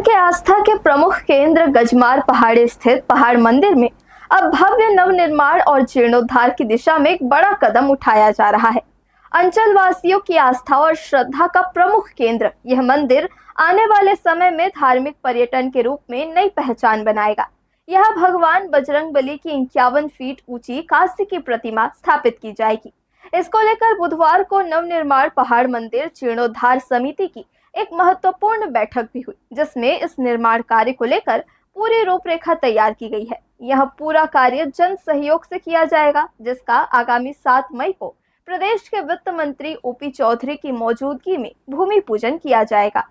पर्यटन के आस्था के प्रमुख केंद्र गजमार पहाड़ी स्थित पहाड़ मंदिर में अब भव्य नवनिर्माण और जीर्णोद्धार की दिशा में एक बड़ा कदम उठाया जा रहा है। अंचल वासियों की आस्था और श्रद्धा का प्रमुख केंद्र यह मंदिर आने वाले समय में धार्मिक पर्यटन के रूप में नई पहचान बनाएगा। यह भगवान बजरंगबली की 51 फीट ऊंची कांस्य की प्रतिमा स्थापित की जाएगी। इसको लेकर बुधवार को नवनिर्माण पहाड़ मंदिर जीर्णोद्धार समिति की एक महत्वपूर्ण बैठक भी हुई, जिसमें इस निर्माण कार्य को लेकर पूरी रूपरेखा तैयार की गई है। यह पूरा कार्य जन सहयोग से किया जाएगा, जिसका आगामी 7 मई को प्रदेश के वित्त मंत्री ओपी चौधरी की मौजूदगी में भूमि पूजन किया जाएगा।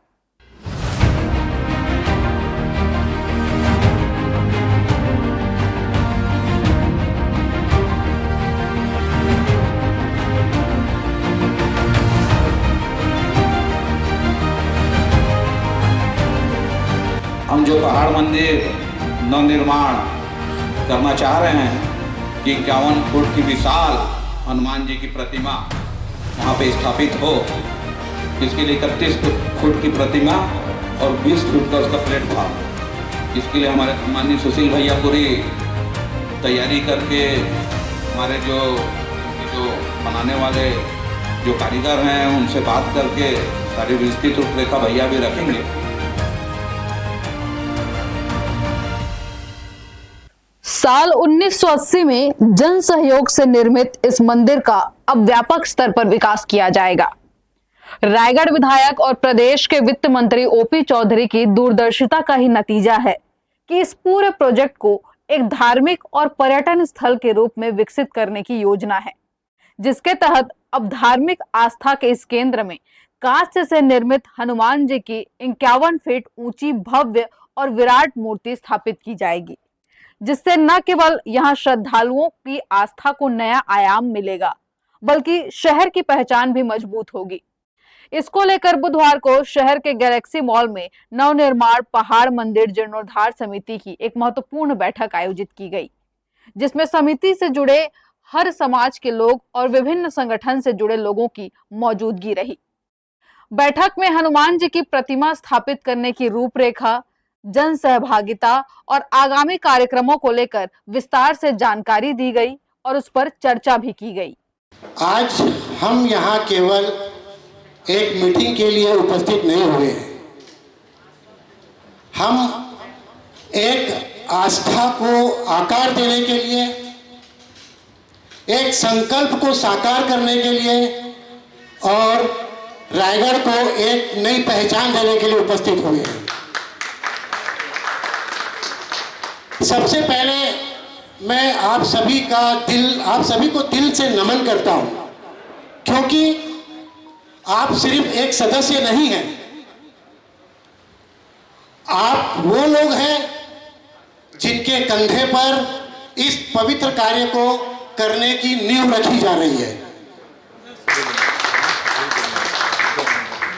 हम जो पहाड़ मंदिर नवनिर्माण करना चाह रहे हैं कि 51 फुट की विशाल हनुमान जी की प्रतिमा वहाँ पे स्थापित हो। इसके लिए 31 फुट की प्रतिमा और 20 फुट का उसका प्लेटफॉर्म। इसके लिए हमारे माननीय सुशील भैया पूरी तैयारी करके हमारे जो बनाने वाले जो कारीगर हैं उनसे बात करके सारी विस्तृत रूपरेखा भैया भी रखेंगे। साल 1980 में जन सहयोग से निर्मित इस मंदिर का अब व्यापक स्तर पर विकास किया जाएगा। रायगढ़ विधायक और प्रदेश के वित्त मंत्री ओपी चौधरी की दूरदर्शिता का ही नतीजा है कि इस पूरे प्रोजेक्ट को एक धार्मिक और पर्यटन स्थल के रूप में विकसित करने की योजना है, जिसके तहत अब धार्मिक आस्था के इस केंद्र में कांस्य से निर्मित हनुमान जी की 51 फीट ऊंची भव्य और विराट मूर्ति स्थापित की जाएगी, जिससे न केवल यहां श्रद्धालुओं की आस्था को नया आयाम मिलेगा, बल्कि शहर की पहचान भी मजबूत होगी। इसको लेकर बुधवार को शहर के गैलेक्सी मॉल में नवनिर्माण पहाड़ मंदिर जीर्णोद्धार समिति की एक महत्वपूर्ण बैठक आयोजित की गई, जिसमें समिति से जुड़े हर समाज के लोग और विभिन्न संगठन से जुड़े लोगों की मौजूदगी रही। बैठक में हनुमान जी की प्रतिमा स्थापित करने की रूपरेखा, जन सहभागिता और आगामी कार्यक्रमों को लेकर विस्तार से जानकारी दी गई और उस पर चर्चा भी की गई। आज हम यहाँ केवल एक मीटिंग के लिए उपस्थित नहीं हुए हैं। हम एक आस्था को आकार देने के लिए, एक संकल्प को साकार करने के लिए और रायगढ़ को एक नई पहचान देने के लिए उपस्थित हुए हैं। सबसे पहले मैं आप सभी को दिल से नमन करता हूं, क्योंकि आप सिर्फ एक सदस्य नहीं हैं, आप वो लोग हैं जिनके कंधे पर इस पवित्र कार्य को करने की नींव रखी जा रही है।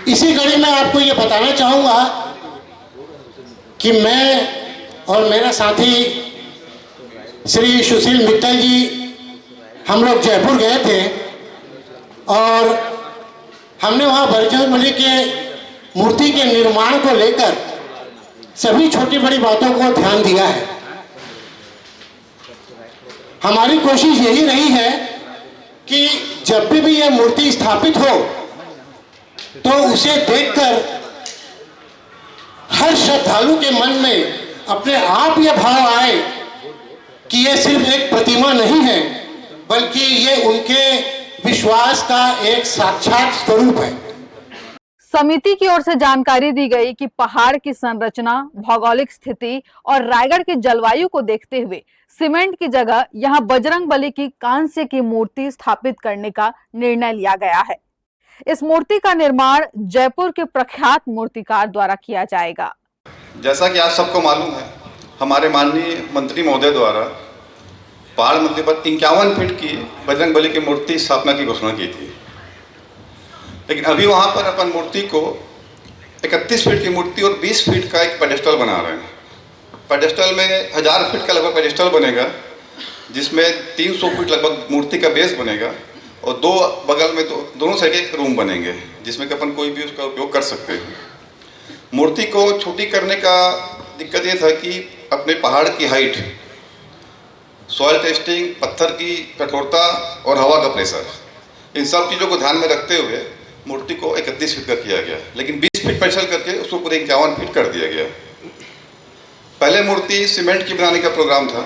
इसी कड़ी में आपको ये बताना चाहूंगा कि मैं और मेरा साथी श्री सुशील मित्तल जी हम लोग जयपुर गए थे और हमने वहाँ बजरंगबली के मूर्ति के निर्माण को लेकर सभी छोटी बड़ी बातों को ध्यान दिया है। हमारी कोशिश यही रही है कि जब भी यह मूर्ति स्थापित हो तो उसे देखकर हर श्रद्धालु के मन में अपने आप यह भाव आए कि यह सिर्फ एक प्रतिमा नहीं है, बल्कि ये उनके विश्वास का एक साक्षात स्वरूप है। समिति की ओर से जानकारी दी गई कि पहाड़ की संरचना, भौगोलिक स्थिति और रायगढ़ की जलवायु को देखते हुए सीमेंट की जगह यहां बजरंगबली की कांस्य की मूर्ति स्थापित करने का निर्णय लिया गया है। इस मूर्ति का निर्माण जयपुर के प्रख्यात मूर्तिकार द्वारा किया जाएगा। जैसा कि आप सबको मालूम है, हमारे माननीय मंत्री महोदय द्वारा पहाड़ मंदिर पर 51 फीट की बजरंगबली की मूर्ति स्थापना की घोषणा की थी, लेकिन अभी वहां पर अपन मूर्ति को 31 फीट की मूर्ति और 20 फीट का एक पेडेस्टल बना रहे हैं। पेडेस्टल में 1000 फीट का लगभग पेडेस्टल बनेगा, जिसमें 300 फीट लगभग मूर्ति का बेस बनेगा और दो बगल में दोनों साइड एक रूम बनेंगे, जिसमें कि अपन कोई भी उसका उपयोग कर सकते हैं। मूर्ति को छोटी करने का दिक्कत ये था कि अपने पहाड़ की हाइट, सॉइल टेस्टिंग, पत्थर की कठोरता और हवा का प्रेशर, इन सब चीज़ों को ध्यान में रखते हुए मूर्ति को 31 फीट का किया गया, लेकिन 20 फीट स्पेशल करके उसको पूरे 51 फीट कर दिया गया। पहले मूर्ति सीमेंट की बनाने का प्रोग्राम था,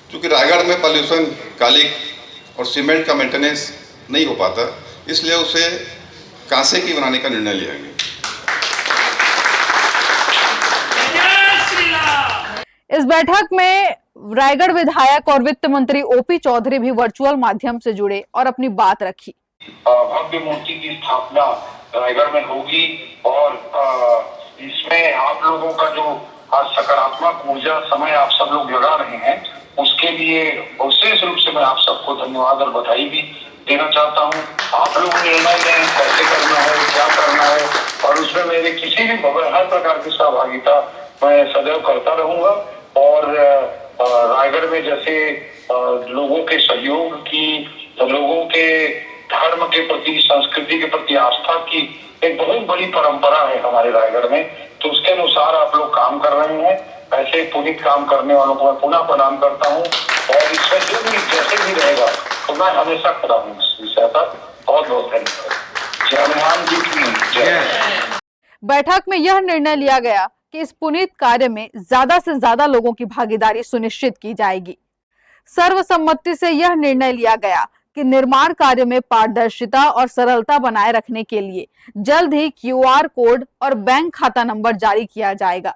क्योंकि रायगढ़ में पॉल्यूशन, कालिक और सीमेंट का मेंटेनेंस नहीं हो पाता, इसलिए उसे कांसे की बनाने का निर्णय लिया गया। इस बैठक में रायगढ़ विधायक और वित्त मंत्री ओपी चौधरी भी वर्चुअल माध्यम से जुड़े और अपनी बात रखी। भव्य मूर्ति की स्थापना रायगढ़ में होगी और इसमें आप लोगों का जो आज सकारात्मक ऊर्जा समय आप सब लोग लगा रहे हैं, उसके लिए विशेष रूप से मैं आप सबको धन्यवाद और बधाई भी देना चाहता हूं। आप लोग निर्णय लें कैसे करना है, क्या करना है, और उसमें मेरे किसी भी हर प्रकार की सहभागिता मैं सदैव करता रहूंगा। और रायगढ़ में जैसे लोगों के सहयोग की, लोगों के धर्म के प्रति, संस्कृति के प्रति आस्था की एक बहुत बड़ी परंपरा है हमारे रायगढ़ में, तो उसके अनुसार आप लोग काम कर रहे हैं। ऐसे पुनीत काम करने वालों को मैं पुनः प्रणाम करता हूं और इसमें जो भी जैसे भी रहेगा तो मैं हमेशा खड़ा हूँ इस विषय पर। बहुत बहुत धन्यवाद। जय हनुमान जी की जय। बैठक में यह निर्णय लिया गया कि इस पुनीत कार्य में ज्यादा से ज्यादा लोगों की भागीदारी सुनिश्चित की जाएगी। सर्वसम्मति से यह निर्णय लिया गया कि निर्माण कार्य में पारदर्शिता और सरलता बनाए रखने के लिए जल्द ही QR कोड और बैंक खाता नंबर जारी किया जाएगा,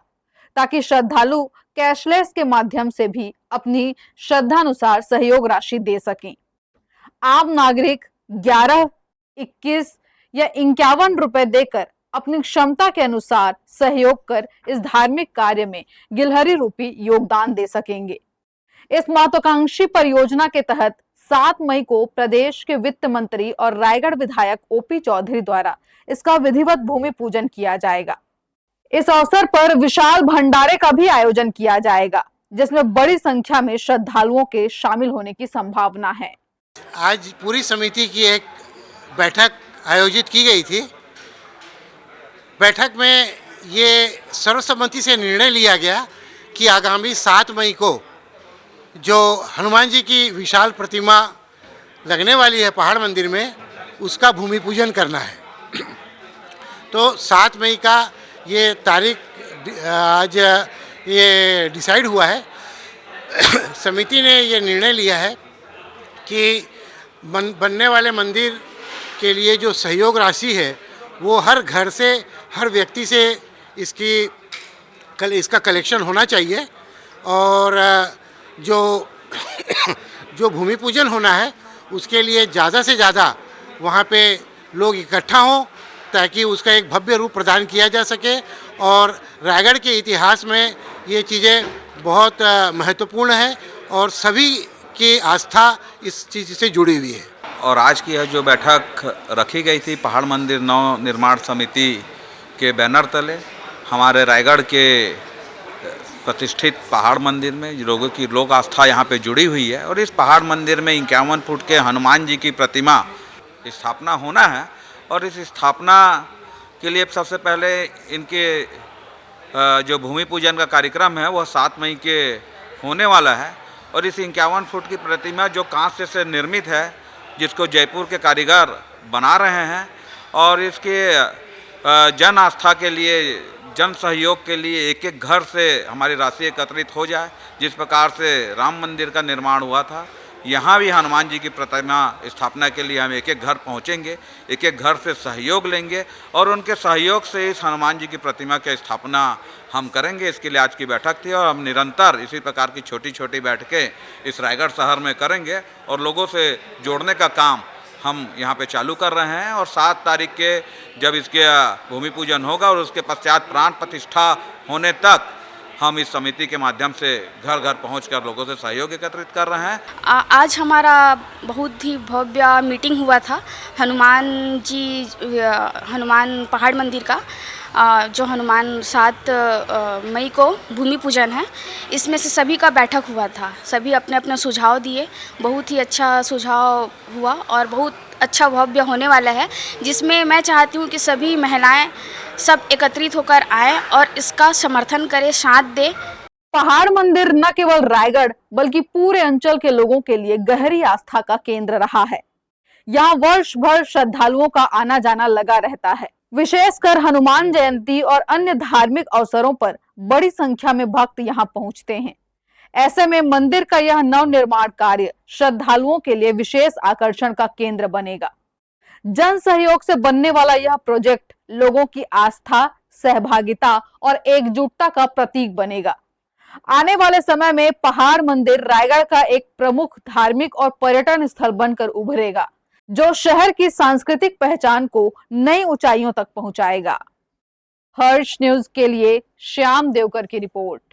ताकि श्रद्धालु कैशलेस के माध्यम से भी अपनी श्रद्धानुसार सहयोग राशि दे सकें। आम नागरिक 11, 21 या 51 रुपए देकर अपनी क्षमता के अनुसार सहयोग कर इस धार्मिक कार्य में गिलहरी रूपी योगदान दे सकेंगे। इस महत्वाकांक्षी परियोजना के तहत 7 मई को प्रदेश के वित्त मंत्री और रायगढ़ विधायक ओपी चौधरी द्वारा इसका विधिवत भूमि पूजन किया जाएगा। इस अवसर पर विशाल भंडारे का भी आयोजन किया जाएगा, जिसमें बड़ी संख्या में श्रद्धालुओं के शामिल होने की संभावना है। आज पूरी समिति की एक बैठक आयोजित की गई थी। बैठक में ये सर्वसम्मति से निर्णय लिया गया कि आगामी 7 मई को जो हनुमान जी की विशाल प्रतिमा लगने वाली है पहाड़ मंदिर में, उसका भूमि पूजन करना है। तो 7 मई का ये तारीख आज ये डिसाइड हुआ है। समिति ने ये निर्णय लिया है कि बनने वाले मंदिर के लिए जो सहयोग राशि है वो हर घर से, हर व्यक्ति से इसका कलेक्शन होना चाहिए, और जो भूमि पूजन होना है उसके लिए ज़्यादा से ज़्यादा वहाँ पे लोग इकट्ठा हों, ताकि उसका एक भव्य रूप प्रदान किया जा सके। और रायगढ़ के इतिहास में ये चीज़ें बहुत महत्वपूर्ण है और सभी की आस्था इस चीज़ से जुड़ी हुई है। और आज की यह जो बैठक रखी गई थी पहाड़ मंदिर नव निर्माण समिति के बैनर तले हमारे रायगढ़ के प्रतिष्ठित पहाड़ मंदिर में लोगों की लोक आस्था यहाँ पे जुड़ी हुई है। और इस पहाड़ मंदिर में 51 फुट के हनुमान जी की प्रतिमा स्थापना होना है। और इस स्थापना के लिए सबसे पहले इनके जो भूमि पूजन का कार्यक्रम है वह 7 मई के होने वाला है। और इस 51 फुट की प्रतिमा जो कांस्य से निर्मित है, जिसको जयपुर के कारीगर बना रहे हैं, और इसके जन आस्था के लिए, जन सहयोग के लिए एक एक घर से हमारी राशि एकत्रित हो जाए। जिस प्रकार से राम मंदिर का निर्माण हुआ था, यहाँ भी हनुमान जी की प्रतिमा स्थापना के लिए हम एक एक घर पहुँचेंगे, एक एक घर से सहयोग लेंगे और उनके सहयोग से इस हनुमान जी की प्रतिमा की स्थापना हम करेंगे। इसके लिए आज की बैठक थी और हम निरंतर इसी प्रकार की छोटी छोटी बैठकें इस रायगढ़ शहर में करेंगे और लोगों से जोड़ने का काम हम यहाँ पे चालू कर रहे हैं। और 7 तारीख के जब इसके भूमि पूजन होगा और उसके पश्चात प्राण प्रतिष्ठा होने तक हम इस समिति के माध्यम से घर घर पहुंचकर लोगों से सहयोग एकत्रित कर रहे हैं। आज हमारा बहुत ही भव्य मीटिंग हुआ था हनुमान पहाड़ मंदिर का, जो हनुमान 7 मई को भूमि पूजन है। इसमें से सभी का बैठक हुआ था, सभी अपने अपने सुझाव दिए, बहुत ही अच्छा सुझाव हुआ और बहुत अच्छा भव्य होने वाला है, जिसमें मैं चाहती हूँ कि सभी महिलाएं सब एकत्रित होकर आएँ और इसका समर्थन करें, साथ दें। पहाड़ मंदिर न केवल रायगढ़ बल्कि पूरे अंचल के लोगों के लिए गहरी आस्था का केंद्र रहा है। यहाँ वर्ष भर श्रद्धालुओं का आना जाना लगा रहता है। विशेषकर हनुमान जयंती और अन्य धार्मिक अवसरों पर बड़ी संख्या में भक्त यहाँ पहुंचते हैं। ऐसे में मंदिर का यह नवनिर्माण कार्य श्रद्धालुओं के लिए विशेष आकर्षण का केंद्र बनेगा। जन सहयोग से बनने वाला यह प्रोजेक्ट लोगों की आस्था, सहभागिता और एकजुटता का प्रतीक बनेगा। आने वाले समय में पहाड़ मंदिर रायगढ़ का एक प्रमुख धार्मिक और पर्यटन स्थल बनकर उभरेगा, जो शहर की सांस्कृतिक पहचान को नई ऊंचाइयों तक पहुंचाएगा। हर्ष न्यूज के लिए श्याम देवकर की रिपोर्ट।